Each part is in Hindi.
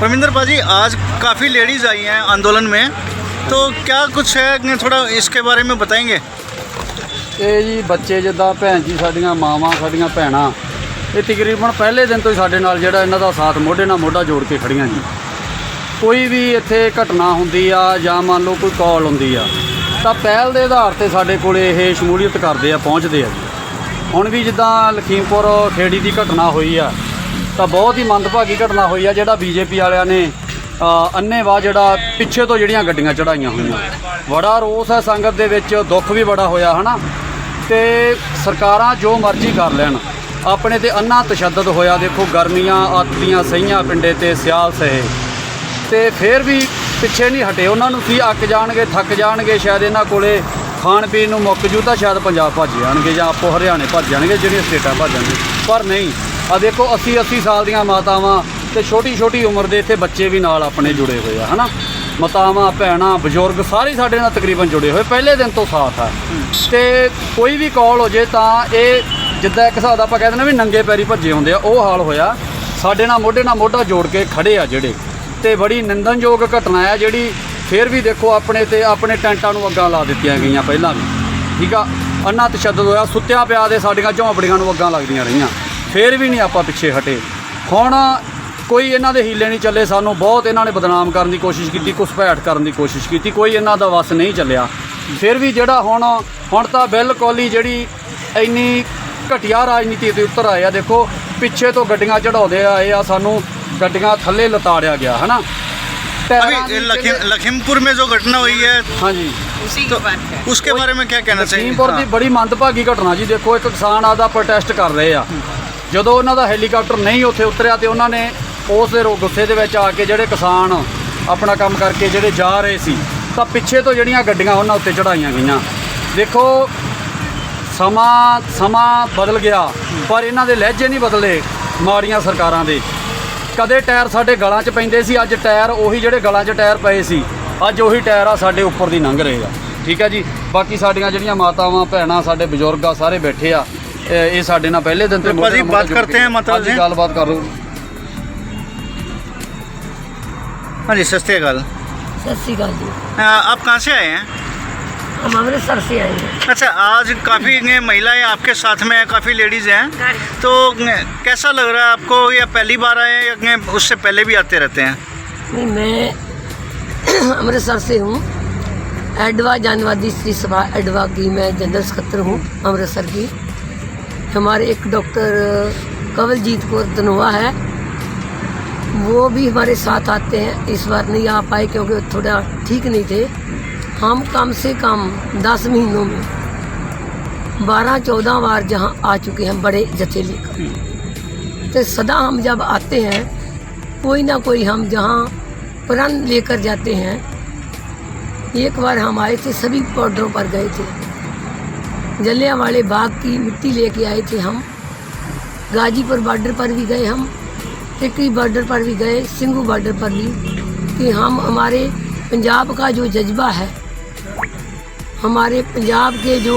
परमिंदर पाजी, आज काफ़ी लेडीज़ आई हैं आंदोलन में, तो क्या कुछ है, थोड़ा इसके बारे में बताएंगे? ਇਹ ਜੀ ਬੱਚੇ ਜਿੱਦਾਂ ਭੈਣ ਜੀ ਸਾਡੀਆਂ ਮਾਵਾਂ ਸਾਡੀਆਂ ਭੈਣਾਂ ਇਹ ਤਕਰੀਬਨ ਪਹਿਲੇ ਦਿਨ ਤੋਂ ਹੀ ਸਾਡੇ ਨਾਲ ਜਿਹੜਾ ਇਹਨਾਂ ਦਾ ਸਾਥ ਮੋਢੇ ਨਾਲ ਮੋਢਾ ਜੋੜ ਕੇ ਖੜੀਆਂ ਜੀ। ਕੋਈ ਵੀ ਇੱਥੇ ਘਟਨਾ ਹੁੰਦੀ ਆ ਜਾਂ ਮੰਨ ਲਓ ਕੋਈ ਕਾਲ ਹੁੰਦੀ ਆ ਤਾਂ ਪਹਿਲ ਦੇ ਆਧਾਰ ਤੇ ਸਾਡੇ ਕੋਲ ਇਹ ਸ਼ਮੂਲੀਅਤ ਕਰਦੇ ਆ, ਪਹੁੰਚਦੇ ਆ ਜੀ। ਹੁਣ ਵੀ ਜਿੱਦਾਂ ਲਖੀਮਪੁਰ ਖੇੜੀ ਦੀ ਘਟਨਾ ਹੋਈ ਆ ਤਾਂ ਬਹੁਤ ਹੀ ਮੰਦਭਾਗੀ ਘਟਨਾ ਹੋਈ ਆ, ਜਿਹੜਾ ਬੀਜੇਪੀ ਵਾਲਿਆਂ ਨੇ ਅੰਨ੍ਹੇਵਾਹ ਜਿਹੜਾ ਪਿੱਛੇ ਤੋਂ ਜਿਹੜੀਆਂ ਗੱਡੀਆਂ ਚੜਾਈਆਂ ਹੋਈਆਂ। ਬੜਾ ਰੋਸ ਹੈ ਸੰਗਤ ਦੇ ਵਿੱਚ, ਦੁੱਖ ਵੀ ਬੜਾ ਹੋਇਆ ਹੈ ਨਾ। ਤੇ ਸਰਕਾਰਾਂ ਜੋ ਮਰਜ਼ੀ ਕਰ ਲੈਣ, ਆਪਣੇ ਤੇ ਅੰਨਾ ਤਸ਼ੱਦਦ ਹੋਇਆ। ਦੇਖੋ ਗਰਮੀਆਂ ਆਤੀਆਂ ਸਹੀਆਂ ਪਿੰਡੇ ਤੇ ਸਿਆਲ ਸਹੇ ਤੇ ਫਿਰ ਵੀ ਪਿੱਛੇ ਨਹੀਂ ਹਟੇ। ਉਹਨਾਂ ਨੂੰ ਕੀ ਅੱਕ ਜਾਣਗੇ, ਥੱਕ ਜਾਣਗੇ, ਸ਼ਾਇਦ ਇਹਨਾਂ ਕੋਲੇ ਖਾਣ ਪੀਣ ਨੂੰ ਮੁੱਕ ਜੂ ਤਾਂ ਸ਼ਾਇਦ ਪੰਜਾਬ ਭੱਜ ਜਾਣਗੇ ਜਾਂ ਆਪੋ ਹਰਿਆਣੇ ਭੱਜ ਜਾਣਗੇ, ਜਿਹੜੀਆਂ ਸਟੇਟਾਂ ਭੱਜ ਜਾਣਗੇ। ਪਰ ਨਹੀਂ, ਆ ਦੇਖੋ 80 ਸਾਲ ਦੀਆਂ ਮਾਤਾਵਾਂ ਤੇ ਛੋਟੀ ਉਮਰ ਦੇ ਇੱਥੇ ਬੱਚੇ ਵੀ ਨਾਲ ਆਪਣੇ ਜੁੜੇ ਹੋਏ ਆ, ਹੈ ਨਾ। ਮਾਤਾਵਾਂ ਭੈਣਾਂ ਬਜ਼ੁਰਗ ਸਾਰੇ ਸਾਡੇ ਨਾਲ ਤਕਰੀਬਨ ਜੁੜੇ ਹੋਏ, ਪਹਿਲੇ ਦਿਨ ਤੋਂ ਸਾਥ ਆ। ਤੇ ਕੋਈ ਵੀ ਕਾਲ ਹੋ ਜੇ ਤਾਂ ਇਹ ਜਿੱਦਾਂ ਇੱਕ ਹਿਸਾਬ ਦਾ ਆਪਾਂ ਕਹਿ ਦਿੰਦੇ ਵੀ ਨੰਗੇ ਪੈਰੀ ਭੱਜੇ ਹੁੰਦੇ ਆ, ਉਹ ਹਾਲ ਹੋਇਆ। ਸਾਡੇ ਨਾਲ ਮੋਢਾ ਜੋੜ ਕੇ ਖੜੇ ਆ ਜਿਹੜੇ, ਤੇ ਬੜੀ ਨਿੰਦਣਯੋਗ ਘਟਨਾ ਆ ਜਿਹੜੀ। ਫਿਰ ਵੀ ਦੇਖੋ ਆਪਣੇ ਤੇ ਆਪਣੇ ਟੈਂਟਾਂ ਨੂੰ ਅੱਗਾਂ ਲਾ ਦਿੱਤੀਆਂ ਗਈਆਂ ਪਹਿਲਾਂ ਵੀ, ਠੀਕ ਆ। ਅੰਨਾ ਤਸ਼ੱਦਦ ਹੋਇਆ, ਸੁੱਤਿਆਂ ਪਿਆ ਦੇ ਸਾਡੀਆਂ ਝੌਂਪੜੀਆਂ ਨੂੰ ਅੱਗਾਂ ਲੱਗਦੀਆਂ ਰਹੀਆਂ, ਫਿਰ ਵੀ ਨਹੀਂ ਆਪਾਂ ਪਿੱਛੇ ਹਟੇ। ਹੁਣ ਕੋਈ ਇਹਨਾਂ ਦੇ ਹੀਲੇ ਨਹੀਂ ਚੱਲੇ। ਸਾਨੂੰ ਬਹੁਤ ਇਹਨਾਂ ਨੇ ਬਦਨਾਮ ਕਰਨ ਦੀ ਕੋਸ਼ਿਸ਼ ਕੀਤੀ, ਘੁਸਪੈਠ ਕਰਨ ਦੀ ਕੋਸ਼ਿਸ਼ ਕੀਤੀ, ਕੋਈ ਇਹਨਾਂ ਦਾ ਵੱਸ ਨਹੀਂ ਚੱਲਿਆ। ਫਿਰ ਵੀ ਜਿਹੜਾ ਹੁਣ ਤਾਂ ਬਿਲਕੁਲ ਹੀ ਜਿਹੜੀ ਇੰਨੀ ਘਟੀਆ ਰਾਜਨੀਤੀ ਤੇ ਉਤਰ ਆਏ ਆ। ਦੇਖੋ ਪਿੱਛੇ ਤੋਂ ਗੱਡੀਆਂ ਚੜਾਉਂਦੇ ਆਏ ਆ, ਸਾਨੂੰ ਗੱਡੀਆਂ ਥੱਲੇ ਲਤਾੜਿਆ ਗਿਆ, है ना। अभी लखीमपुर में जो घटना हुई है, हाँ जी, तो उसके बारे में क्या कहना चाहिए? लखीमपुर की बड़ी मंदभागी घटना जी। देखो एक किसान आपदा प्रोटेस्ट कर रहे आ, ਜਦੋਂ ਉਹਨਾਂ ਦਾ ਹੈਲੀਕਾਪਟਰ ਨਹੀਂ ਉੱਥੇ ਉਤਰਿਆ ਤੇ ਉਹਨਾਂ ਨੇ ਉਸ ਦੇ ਗੁੱਸੇ ਦੇ ਵਿੱਚ ਆ ਕੇ ਜਿਹੜੇ ਕਿਸਾਨ ਆਪਣਾ ਕੰਮ ਕਰਕੇ ਜਿਹੜੇ ਜਾ ਰਹੇ ਸੀ ਤਾਂ ਪਿੱਛੇ ਤੋਂ ਜਿਹੜੀਆਂ ਗੱਡੀਆਂ ਉਹਨਾਂ ਉੱਤੇ ਚੜਾਈਆਂ ਗਈਆਂ। ਦੇਖੋ ਸਮਾਂ ਬਦਲ ਗਿਆ ਪਰ ਇਹਨਾਂ ਦੇ ਲਹਿਜੇ ਨਹੀਂ ਬਦਲੇ ਮਾੜੀਆਂ ਸਰਕਾਰਾਂ ਦੇ। ਕਦੇ ਟਾਇਰ ਸਾਡੇ ਗਲਾਂ 'ਚ ਪੈਂਦੇ ਸੀ, ਅੱਜ ਟਾਇਰ ਉਹੀ ਜਿਹੜੇ ਗਲਾਂ 'ਚ ਟਾਇਰ ਪਏ ਸੀ ਅੱਜ ਉਹੀ ਟਾਇਰ ਆ ਸਾਡੇ ਉੱਪਰ ਦੀ ਲੰਘ ਰਹੇ ਆ, ਠੀਕ ਹੈ ਜੀ। ਬਾਕੀ ਸਾਡੀਆਂ ਜਿਹੜੀਆਂ ਮਾਤਾਵਾਂ ਭੈਣਾਂ ਸਾਡੇ ਬਜ਼ੁਰਗ ਆ ਸਾਰੇ ਬੈਠੇ ਆ, ਇਹ ਸਾਡੇ ਨਾਲ ਪਹਿਲੇ ਦਿਨ ਤੇ बात करते हैं, मतलब जी ਗੱਲਬਾਤ ਕਰ ਲਓ। हाँ जी, सत श्री अकाल। सत श्री अकाल जी। आप कहाँ से आए हैं? हम अमृतसर से आए हैं। अच्छा, आज काफ़ी महिलाएं आपके साथ में हैं, काफ़ी लेडीज़ हैं, तो कैसा लग रहा है आपको? या पहली बार आए हैं या उससे पहले भी आते रहते हैं? नहीं, मैं अमृतसर से हूँ। एडवा जानवादी स्त्री सभा एडवा की मैं जनरल सेक्रेटरी हूँ अमृतसर की। हमारे एक डॉक्टर कंवलजीत कौर धनोआ है, वो भी हमारे साथ आते हैं। इस बार नहीं आ पाए क्योंकि थोड़ा ठीक नहीं थे। हम कम से कम 10 महीनों में 12-14 बार जहाँ आ चुके हैं बड़े जत्थे लेकर। तो सदा हम जब आते हैं कोई ना कोई हम जहाँ प्रण लेकर जाते हैं। एक बार हम आए थे, सभी बॉर्डरों पर गए थे। जलियांवाले बाग की मिट्टी लेके आए थे हम। गाजीपुर बॉर्डर पर भी गए हम, टिकरी बॉर्डर पर भी गए, सिंघू बॉर्डर पर भी, कि हम हमारे पंजाब का जो जज्बा है, हमारे पंजाब के जो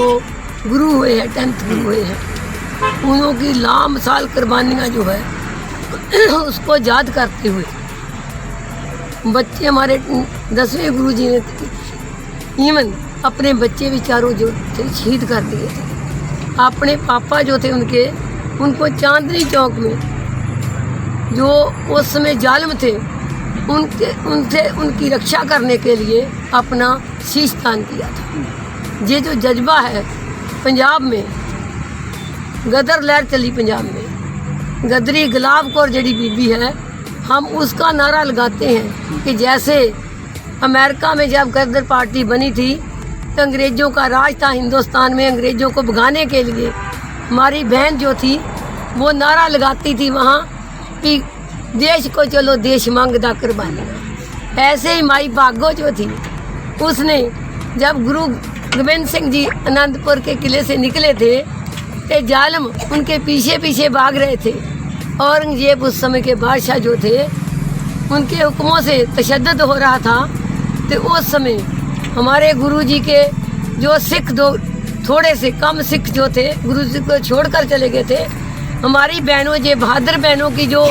गुरु हुए हैं, 10th गुरु हुए हैं, उन्हों की लामसाल कुर्बानियाँ जो है उसको याद करते हुए बच्चे हमारे 10वें गुरु जी ने इवन अपने बच्चे भी चारों जो थे शहीद कर दिए थे। अपने पापा जो थे उनको चांदनी चौक में जो उस समय जालिम थे उनसे उनकी रक्षा करने के लिए अपना शीश दान किया था। ये जो जज्बा है पंजाब में, गदर लहर चली पंजाब में, गदरी गुलाब कौर जड़ी बीबी है, हम उसका नारा लगाते हैं कि जैसे अमेरिका में जब गदर पार्टी बनी थी तो अंग्रेज़ों का राज था हिंदुस्तान में, अंग्रेज़ों को भगाने के लिए हमारी बहन जो थी वो नारा लगाती थी वहाँ कि देश को चलो देश मांगदा कुर्बानी। ऐसे ही माई भागो जो थी, उसने जब गुरु गोविंद सिंह जी आनंदपुर के किले से निकले थे तो जालिम उनके पीछे पीछे भाग रहे थे। औरंगजेब उस समय के बादशाह जो थे उनके हुक्मों से तशद्दुद हो रहा था। तो उस समय हमारे गुरुजी के जो सिख दो थोड़े से कम सिख जो थे गुरुजी को छोड़कर चले गए थे। हमारी बहनों, ये बहादुर बहनों की जो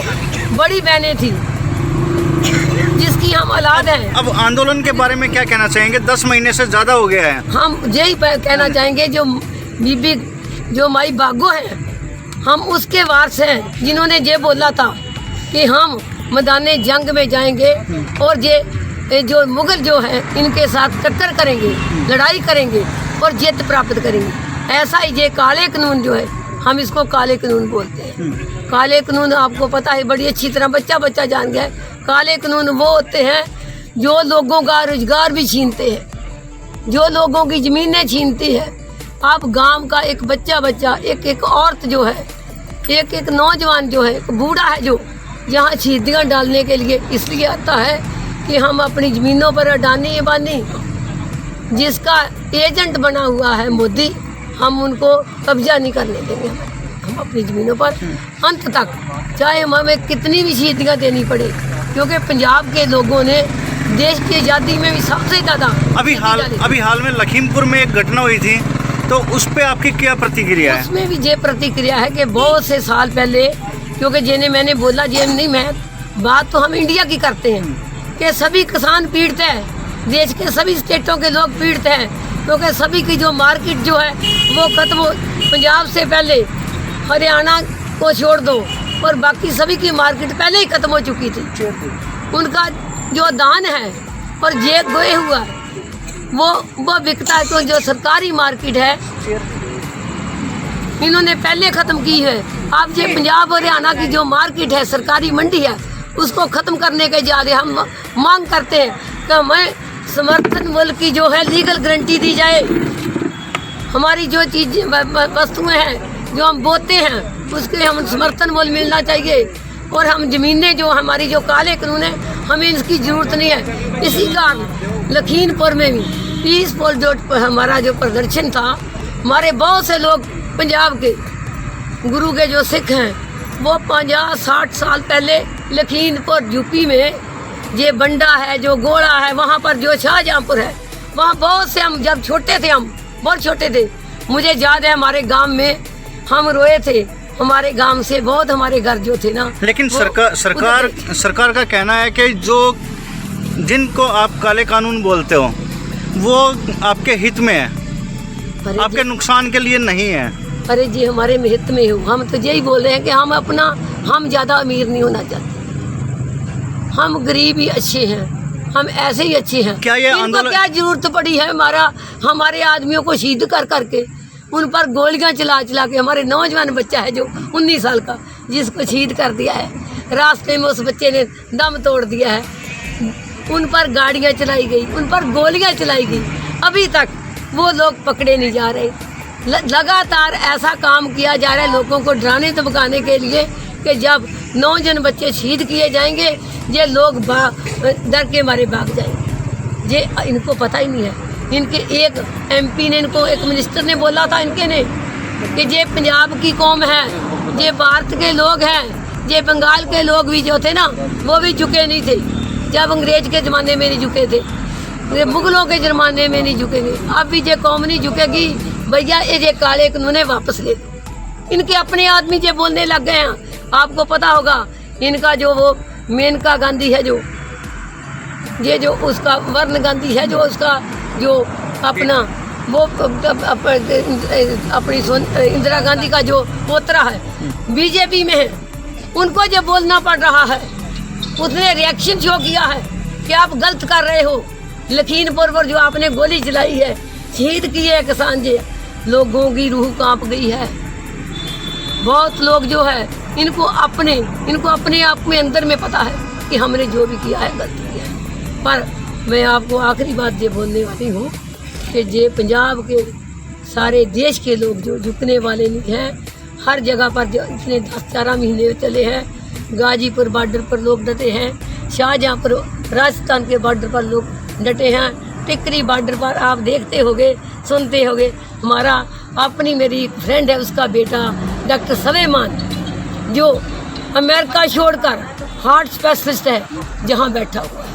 बड़ी बहनें थी जिसकी हम औलाद हैं। अब आंदोलन के बारे में क्या कहना चाहेंगे? 10 महीने से ज़्यादा हो गया है। हम यही कहना चाहेंगे, जो बीबी जो माई बागो हैं, हम उसके वारस हैं जिन्होंने ये बोला था कि हम मैदाने जंग में जाएंगे और ये जो मुगल जो हैं इनके साथ टक्कर करेंगे, लड़ाई करेंगे और जीत प्राप्त करेंगे। ऐसा ही ये काले कानून जो है, हम इसको काले कानून बोलते हैं। काले कानून आपको पता है, बड़ी अच्छी तरह बच्चा जान गया है। काले कानून वो होते हैं जो लोगों का रोजगार भी छीनते हैं, जो लोगों की ज़मीनें छीनती है। आप गांव का एक बच्चा एक औरत जो है, एक नौजवान जो है, एक बूढ़ा है जो यहाँ शहीदियाँ डालने के लिए इसलिए आता है कि हम अपनी ज़मीनों पर अडानी अबानी जिसका एजेंट बना हुआ है मोदी, हम उनको कब्जा नहीं करने देंगे। हम अपनी ज़मीनों पर अंत तक, चाहे हमें कितनी भी शहीदियाँ देनी पड़े, क्योंकि पंजाब के लोगों ने देश की आज़ादी में भी सबसे ज़्यादा अभी हाल में लखीमपुर में एक घटना हुई थी, तो उस पे आपकी क्या प्रतिक्रिया है? उसमें भी ये प्रतिक्रिया है कि बहुत से साल पहले, क्योंकि जिन्हें मैंने बोला ये नहीं, मैं बात तो हम इंडिया की करते हैं कि सभी किसान पीड़ित हैं, देश के सभी स्टेटों के लोग पीड़ित हैं, क्योंकि सभी की जो मार्केट जो है वो खत्म हो। पंजाब से पहले हरियाणा को छोड़ दो और बाकी सभी की मार्केट पहले ही खत्म हो चुकी थी। उनका जो दान है और ये गोए हुआ है वो बिकता है, तो जो सरकारी मार्केट है इन्होंने पहले ख़त्म की है। अब ये पंजाब और हरियाणा की जो मार्केट है, सरकारी मंडी है, उसको ख़त्म करने के ज़्यादा हम मांग करते हैं कि हमें समर्थन मूल्य की जो है लीगल गारंटी दी जाए। हमारी जो चीज़ें वस्तुएं हैं जो हम बोते हैं उसके हम समर्थन मूल्य मिलना चाहिए। और हम ज़मीनें जो हमारी जो काले कानून है, हमें इसकी ज़रूरत नहीं है। इसी कारण लखीमपुर में भी पीसफुल जो हमारा जो प्रदर्शन था, हमारे बहुत से लोग पंजाब के गुरु के जो सिख हैं वो 50-60 साल पहले लखीमपुर यूपी में ये बंडा है, जो गोड़ा है, वहाँ पर जो शाहजहाँपुर है, वहाँ बहुत से, हम जब छोटे थे, हम बहुत छोटे थे, मुझे याद है हमारे गांव में हम रोए थे। हमारे गांव से बहुत हमारे घर जो थे ना, लेकिन सरकार का कहना है कि जो जिनको आप काले कानून बोलते हो वो आपके हित में है, आपके नुकसान के लिए नहीं है। अरे जी, हमारे हित में हो। हम तो यही बोल रहे हैं कि हम ज़्यादा अमीर नहीं होना चाहते, हम गरीब ही अच्छे हैं, हम ऐसे ही अच्छे हैं। क्या ये आंदोलन, क्या जरूरत पड़ी है हमारे आदमियों को शहीद कर करके, उन पर गोलियां चला के? हमारे नौजवान बच्चा है जो 19 साल का, जिसको शहीद कर दिया है, रास्ते में उस बच्चे ने दम तोड़ दिया है, उन पर गाड़ियां चलाई गई, उन पर गोलियां चलाई गई, अभी तक वो लोग पकड़े नहीं जा रहे। लगातार ऐसा काम किया जा रहा है लोगों को डराने धमकाने के लिए कि जब 9 जन बच्चे शहीद किए जाएंगे, ये लोग डर के मारे भाग जाएंगे। ये इनको पता ही नहीं है। इनके एक MP ने, इनको एक मिनिस्टर ने बोला था इनके ने कि ये पंजाब की कौम है, ये भारत के लोग हैं, ये बंगाल के लोग भी जो थे ना वो भी झुके नहीं थे, जब अंग्रेज के ज़माने में नहीं झुके थे, ये मुगलों के ज़माने में नहीं झुकेंगे, अब भी ये कौम नहीं झुकेगी। भैया ये काले कानून वापस ले। इनके अपने आदमी ये बोलने लग गए हैं। आपको पता होगा इनका जो वो मेनका गांधी है, जो ये जो उसका वर्ण गांधी है, जो उसका जो अपना वो अपनी इंदिरा गांधी का जो पोतरा है बीजेपी में है, उनको जो बोलना पड़ रहा है, उसने रिएक्शन शो किया है कि आप गलत कर रहे हो। लखीमपुर पर जो आपने गोली चलाई है, शहीद किए है किसान जी, लोगों की रूह कांप गई है। बहुत लोग जो है इनको अपने आप में अंदर में पता है कि हमने जो भी किया है गलत किया है। पर मैं आपको आखिरी बात ये बोलने वाली हूँ कि ये पंजाब के सारे देश के लोग जो झुकने वाले नहीं हैं, हर जगह पर जो इतने 10-11 महीने चले हैं, गाजीपुर बॉर्डर पर लोग डटे हैं, शाहजहाँपुर राजस्थान के बॉर्डर पर लोग डटे हैं, टिकरी बॉर्डर पर आप देखते होगे, सुनते होगे। हमारा अपनी मेरी फ्रेंड है, उसका बेटा डॉक्टर सलेमान जो अमेरिका छोड़कर हार्ट स्पेशलिस्ट है, जहाँ बैठा हुआ है।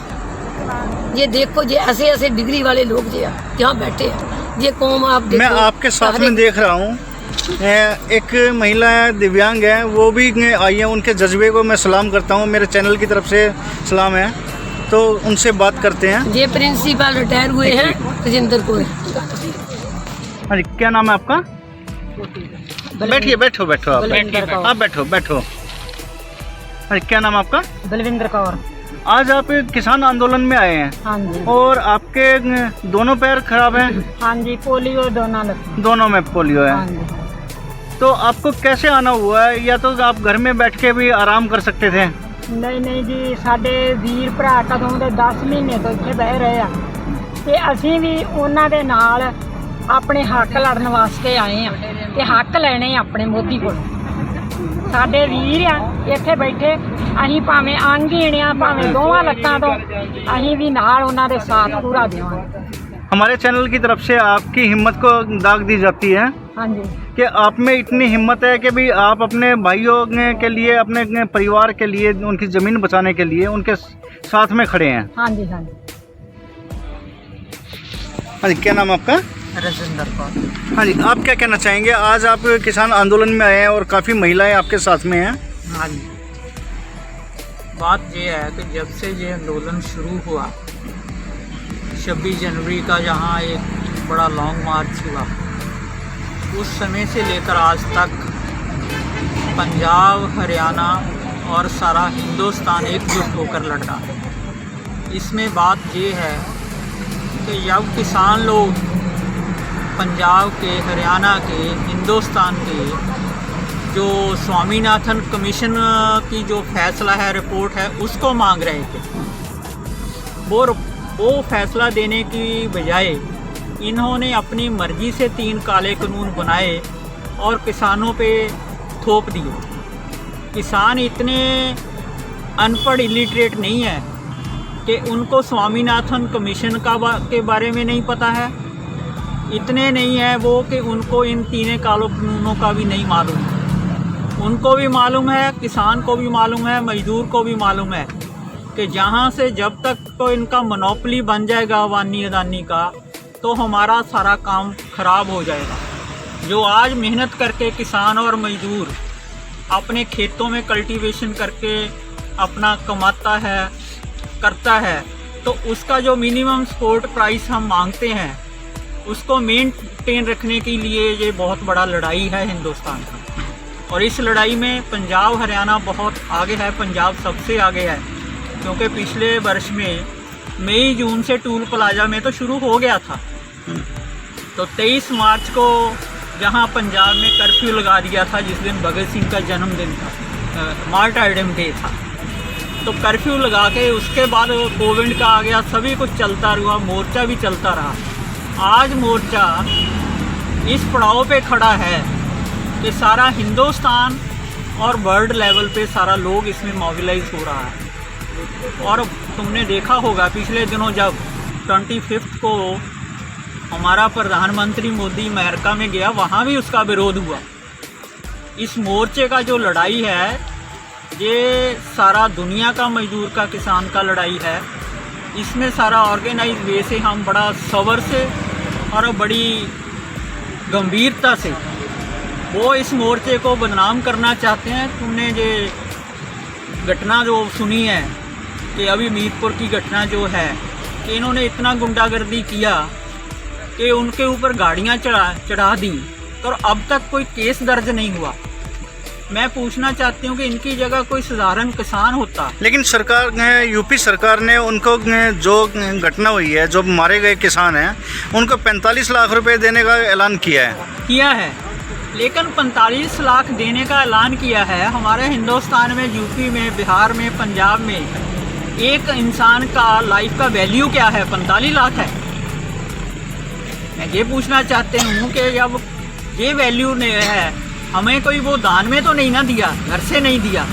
ये देखो, ये ऐसे ऐसे डिग्री वाले लोग जो यहाँ बैठे हैं, ये कौम आप देखो। मैं आपके साथ में देख रहा हूँ एक महिला दिव्यांग है, वो भी आई है, उनके जज्बे को मैं सलाम करता हूँ, मेरे चैनल की तरफ से सलाम है। तो उनसे बात करते हैं। ये प्रिंसिपल रिटायर हुए हैं राजेंद्र को। हाँ जी, क्या नाम है आपका? बैठिए, बैठो बैठो, आप बैठो बैठो। हाँ जी, क्या नाम है आपका? बलविंदर कौर। आज आप किसान आंदोलन में आए हैं हाँ जी, और आपके दोनों पैर खराब हैं? हाँ जी, पोलियो दोनों लगे। दोनों में पोलियो है। हाँ जी। तो आपको कैसे आना हुआ है, या तो आप घर में बैठ के भी आराम कर सकते थे? नहीं नहीं जी, साडे वीर भरा कदों ਦੇ 10 ਮਹੀਨੇ ਤੋਂ ਇੱਥੇ ਬਹਿ ਰਹੇ ਆ ਤੇ ਅਸੀਂ ਵੀ ਉਹਨਾਂ ਦੇ ਨਾਲ ਆਪਣੇ ਹੱਕ ਲੜਨ ਵਾਸਤੇ ਆਏ ਆ ਤੇ ਹੱਕ ਲੈਣੇ ਆ ਆਪਣੇ ਮੋਦੀ ਕੋਲ। ਸਾਡੇ ਵੀਰ ਆ ਇੱਥੇ ਬੈਠੇ, ਅਸੀਂ ਭਾਵੇਂ ਅੰਗਹੀਣ ਆ ਭਾਵੇਂ ਦੋਵਾਂ ਲੱਤਾਂ ਤੋਂ, ਅਸੀਂ ਵੀ ਨਾਲ ਉਹਨਾਂ ਦੇ ਸਾਥ ਪੂਰਾ ਦੇਵਾਂਗੇ। हमारे चैनल की तरफ से आपकी हिम्मत को दाग दी जाती है हाँ जी, कि आप में इतनी हिम्मत है कि भी आप अपने भाइयों के लिए, अपने परिवार के लिए, उनकी ज़मीन बचाने के लिए उनके साथ में खड़े हैं। हाँ जी, हाँ जी। हाँ जी, क्या नाम है आपका? राजेंद्र कौर। हाँ जी, आप क्या कहना चाहेंगे? आज आप किसान आंदोलन में आए हैं और काफ़ी महिलाएं आपके साथ में हैं। हाँ जी, बात ये है कि जब से ये आंदोलन शुरू हुआ 26 जनवरी का, जहाँ एक बड़ा लॉन्ग मार्च हुआ, उस समय से लेकर आज तक पंजाब, हरियाणा और सारा हिंदुस्तान एकजुट होकर लड़ रहा है। इसमें बात ये है कि जब किसान लोग पंजाब के, हरियाणा के, हिंदुस्तान के जो स्वामीनाथन कमीशन की जो फैसला है, रिपोर्ट है, उसको मांग रहे थे, वो फैसला देने की बजाय इन्होंने अपनी मर्जी से 3 काले कानून बनाए और किसानों पे थोप दिए। किसान इतने अनपढ़, इलिटरेट नहीं है कि उनको स्वामीनाथन कमीशन के बारे में नहीं पता है। इतने नहीं है वो कि उनको इन 3 काले कानूनों का भी नहीं मालूम है। उनको भी मालूम है, किसान को भी मालूम है, मजदूर को भी मालूम है कि जहाँ से जब तक तो इनका मोनोपोली बन जाएगा अवानी अदानी का, तो हमारा सारा काम ख़राब हो जाएगा। जो आज मेहनत करके किसान और मजदूर अपने खेतों में कल्टीवेशन करके अपना कमाता है, करता है, तो उसका जो मिनिमम सपोर्ट प्राइस हम मांगते हैं, उसको मेंटेन रखने के लिए ये बहुत बड़ा लड़ाई है हिंदुस्तान की। और इस लड़ाई में पंजाब, हरियाणा बहुत आगे है। पंजाब सबसे आगे है, क्योंकि पिछले वर्ष में मई जून से टूल प्लाजा में तो शुरू हो गया था। तो 23 मार्च को जहां पंजाब में कर्फ्यू लगा दिया था, जिस दिन भगत सिंह का जन्मदिन था, मार्टायरडम डे था, तो कर्फ्यू लगा के उसके बाद कोविड का आ गया, सभी कुछ चलता रहा, मोर्चा भी चलता रहा। आज मोर्चा इस पड़ाव पे खड़ा है कि सारा हिंदुस्तान और वर्ल्ड लेवल पे सारा लोग इसमें मोबिलाइज हो रहा है। और तुमने देखा होगा पिछले दिनों जब 25 को हमारा प्रधानमंत्री मोदी अमेरिका में गया, वहाँ भी उसका विरोध हुआ। इस मोर्चे का जो लड़ाई है, ये सारा दुनिया का मजदूर का, किसान का लड़ाई है। इसमें सारा ऑर्गेनाइज वे से हम बड़ा सब्र से और बड़ी गंभीरता से वो इस मोर्चे को बदनाम करना चाहते हैं। तुमने ये घटना जो सुनी है कि अभी मीरपुर की घटना जो है कि इन्होंने इतना गुंडागर्दी किया कि उनके ऊपर गाड़ियां चढ़ा दी, तो अब तक कोई केस दर्ज नहीं हुआ। मैं पूछना चाहती हूँ कि इनकी जगह कोई साधारण किसान होता। लेकिन सरकार ने, यूपी सरकार ने उनको जो घटना हुई है, जो मारे गए किसान हैं, उनको 45 लाख रुपए देने का ऐलान किया है। लेकिन 45 लाख देने का ऐलान किया है। हमारे हिंदुस्तान में, यूपी में, बिहार में, पंजाब में एक इंसान का लाइफ का वैल्यू क्या है? 45 लाख है। मैं ये पूछना चाहती हूँ कि जब ये वैल्यू नहीं है, हमें कोई वो दान में तो नहीं ना दिया, घर से नहीं दिया।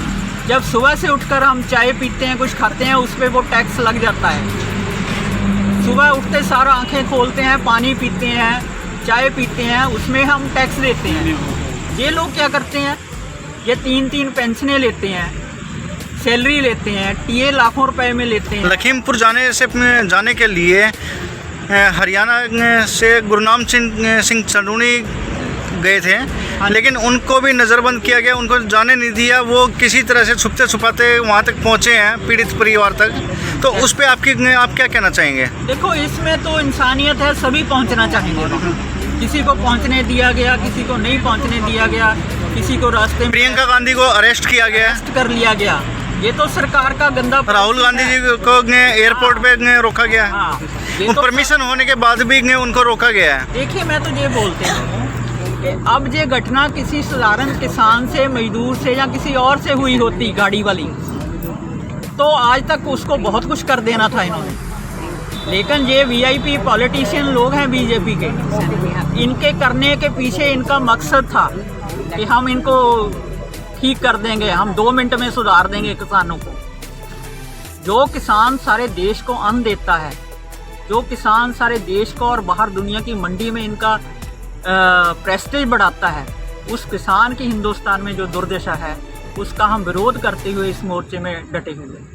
जब सुबह से उठकर हम चाय पीते हैं, कुछ खाते हैं, उस पर वो टैक्स लग जाता है। सुबह उठते सारा आंखें खोलते हैं, पानी पीते हैं, चाय पीते हैं, उसमें हम टैक्स देते हैं। ये लोग क्या करते हैं? ये 3-3 पेंशनें लेते हैं, सैलरी लेते हैं, टीए लाखों रुपए में लेते हैं। लखीमपुर जाने के लिए हरियाणा से गुरनाम सिंह चंदूनी गए थे, लेकिन उनको भी नज़रबंद किया गया, उनको जाने नहीं दिया। वो किसी तरह से छुपते छुपाते वहाँ तक पहुँचे हैं, पीड़ित परिवार तक। तो उस पे आप क्या कहना चाहेंगे? देखो, इसमें तो इंसानियत है, सभी पहुंचना चाहेंगे वहाँ। किसी को पहुंचने दिया गया, किसी को नहीं पहुंचने दिया गया, किसी को रास्ते में प्रियंका गांधी को अरेस्ट किया गया है, अरेस्ट कर लिया गया। ये तो सरकार का गंदा। राहुल गांधी जी को एयरपोर्ट पे रोका गया है। हाँ, ये वो तो परमिशन होने के बाद भी उनको रोका गया है। देखिए, मैं तो ये बोलते हूँ कि अब ये घटना किसी साधारण किसान से, मजदूर से या किसी और से हुई होती गाड़ी वाली, तो आज तक उसको बहुत कुछ कर देना था इन्होंने। लेकिन ये वीआईपी पॉलिटिशियन लोग हैं बीजेपी के, इनके करने के पीछे इनका मकसद था कि हम इनको ठीक कर देंगे, हम 2 मिनट में सुधार देंगे किसानों को। जो किसान सारे देश को अन्न देता है, जो किसान सारे देश को और बाहर दुनिया की मंडी में इनका प्रेस्टीज बढ़ाता है, उस किसान की हिंदुस्तान में जो दुर्दशा है उसका हम विरोध करते हुए इस मोर्चे में डटे हुए हैं।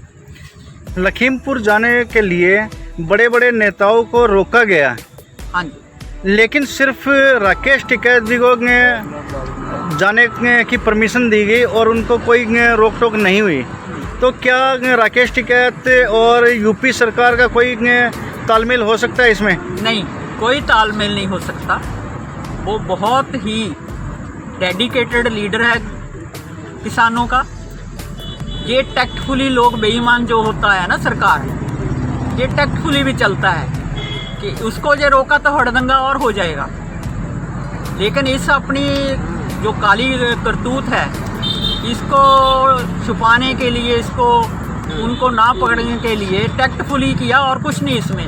लखीमपुर जाने के लिए बड़े बड़े नेताओं को रोका गया, हाँ जी, लेकिन सिर्फ राकेश टिकैत जी को जाने की परमिशन दी गई और उनको कोई रोक टोक नहीं हुई। तो क्या राकेश टिकैत और यूपी सरकार का कोई तालमेल हो सकता है इसमें? नहीं, कोई तालमेल नहीं हो सकता। वो बहुत ही डेडिकेटेड लीडर है किसानों का। ये टैक्टफुली लोग, बेईमान जो होता है ना सरकार, ये टैक्टफुली भी चलता है कि उसको ये रोका तो हड़दंगा और हो जाएगा। लेकिन इस अपनी जो काली करतूत है, इसको छुपाने के लिए, इसको उनको ना पकड़ने के लिए टैक्टफुली किया और कुछ नहीं इसमें।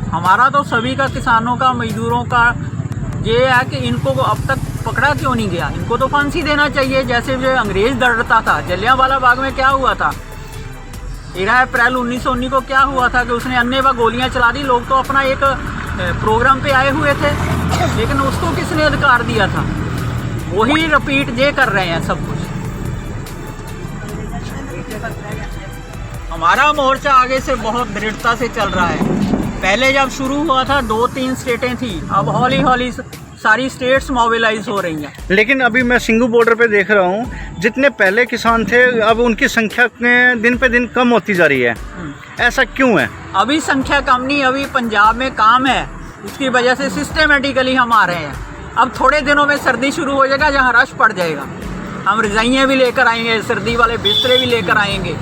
हमारा तो सभी का, किसानों का, मजदूरों का ये है कि इनको अब तक पकड़ा क्यों नहीं गया? इनको तो फांसी देना चाहिए, जैसे जो अंग्रेज डरता था। जलियांवाला बाग में क्या हुआ था? 13 अप्रैल 1919 को क्या हुआ था कि उसने अन्नेवा गोलियां चला दी। लोग तो अपना एक प्रोग्राम पे आए हुए थे, लेकिन उसको किसने अधिकार दिया था? वही रिपीट ये कर रहे हैं सब कुछ। हमारा मोर्चा आगे से बहुत दृढ़ता से चल रहा है। पहले जब शुरू हुआ था 2-3 स्टेटें थी, अब हौली हौली सारी स्टेट्स मोबिलाइज हो रही हैं। लेकिन अभी मैं सिंघू बॉर्डर पे देख रहा हूँ, जितने पहले किसान थे अब उनकी संख्या दिन पे दिन कम होती जा रही है। ऐसा क्यों है? अभी संख्या कम नहीं, अभी पंजाब में काम है, उसकी वजह से सिस्टमेटिकली हम आ रहे हैं। अब थोड़े दिनों में सर्दी शुरू हो जाएगा, जहाँ रश पड़ जाएगा। हम रजाइयाँ भी लेकर आएंगे, सर्दी वाले बिस्तरे भी लेकर आएंगे।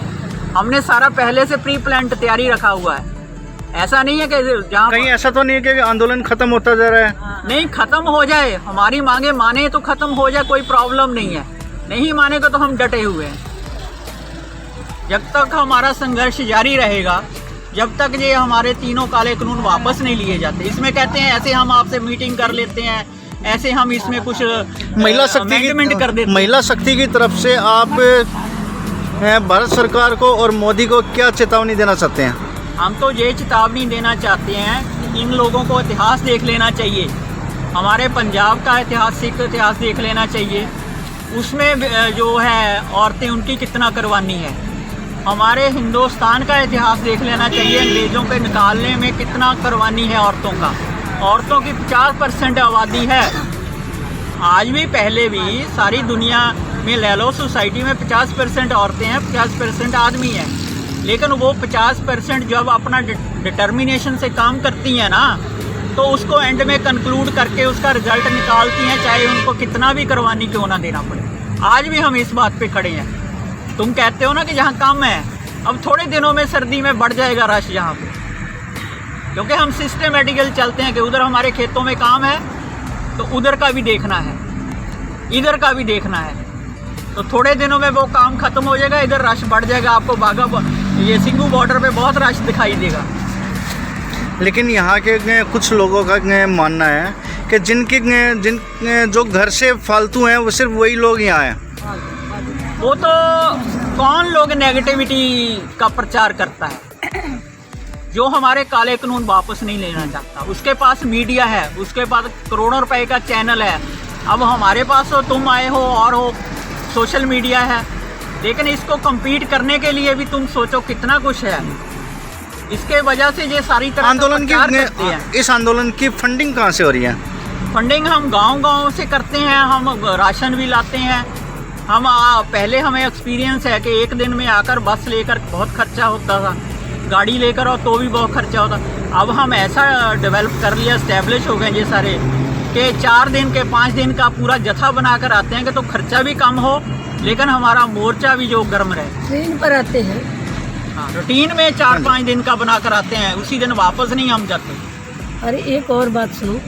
हमने सारा पहले से प्री प्लान तैयारी रखा हुआ है। ऐसा नहीं है कि जहाँ कहीं ऐसा तो नहीं है कि आंदोलन खत्म होता जा रहा है? नहीं, खत्म हो जाए, हमारी मांगे माने तो खत्म हो जाए, कोई प्रॉब्लम नहीं है। नहीं मानेगा तो हम डटे हुए हैं। जब तक हमारा संघर्ष जारी रहेगा, जब तक ये हमारे तीनों काले कानून वापस नहीं लिए जाते। इसमें कहते हैं ऐसे हम आपसे मीटिंग कर लेते हैं, ऐसे हम इसमें कुछ महिला शक्ति कर देते। महिला शक्ति की तरफ से आप भारत सरकार को और मोदी को क्या चेतावनी देना चाहते हैं? हम तो ये चेतावनी देना चाहते हैं कि इन लोगों को इतिहास देख लेना चाहिए। हमारे पंजाब का इतिहास, सिख इतिहास देख लेना चाहिए। उसमें जो है औरतें, उनकी कितना कुर्बानी है। हमारे हिंदुस्तान का इतिहास देख लेना चाहिए। अंग्रेज़ों पे निकालने में कितना कुर्बानी है औरतों का। औरतों की 50% आबादी है आज भी, पहले भी। सारी दुनिया में ले लो, सोसाइटी में 50% औरतें हैं, 50% आदमी हैं। लेकिन वो 50% जब अपना डिटर्मिनेशन से काम करती हैं ना, तो उसको एंड में कंक्लूड करके उसका रिजल्ट निकालती हैं, चाहे उनको कितना भी कुर्बानी क्यों ना देना पड़े। आज भी हम इस बात पे खड़े हैं। तुम कहते हो ना कि जहाँ कम है, अब थोड़े दिनों में सर्दी में बढ़ जाएगा रश यहाँ पे, क्योंकि हम सिस्टमेटिकल चलते हैं कि उधर हमारे खेतों में काम है तो उधर का भी देखना है, इधर का भी देखना है। तो थोड़े दिनों में वो काम खत्म हो जाएगा, इधर रश बढ़ जाएगा। आपको बाघा, ये सिंघू बॉर्डर पे बहुत रश दिखाई देगा। लेकिन यहाँ के कुछ लोगों का मानना है कि जिन जो घर से फालतू हैं वो सिर्फ वही लोग यहाँ हैं। वो तो कौन लोग नेगेटिविटी का प्रचार करता है? जो हमारे काले कानून वापस नहीं लेना चाहता, उसके पास मीडिया है, उसके पास करोड़ों रुपए का चैनल है। अब हमारे पास हो, तुम आए हो और हो, सोशल मीडिया है। लेकिन इसको compete करने के लिए भी तुम सोचो कितना कुछ है। इसके वजह से ये सारी तरह आंदोलन की, इस आंदोलन की फंडिंग कहाँ से हो रही है? फंडिंग हम गांव-गांव से करते हैं। हम राशन भी लाते हैं। हम पहले हमें एक्सपीरियंस है कि एक दिन में आकर बस लेकर बहुत खर्चा होता था। गाड़ी लेकर और तो भी बहुत खर्चा होता। अब हम ऐसा डेवलप कर लिया, इस्टेब्लिश हो गए ये सारे, कि 4 दिन के 5 दिन का पूरा जत्था बनाकर आते हैं कि तो खर्चा भी कम हो, लेकिन हमारा मोर्चा भी जो गर्म रहे। ट्रेन पर आते हैं। हाँ, रूटीन में 4-5 दिन का बनाकर आते हैं, उसी दिन वापस नहीं हम जाते। अरे एक और बात सुनो,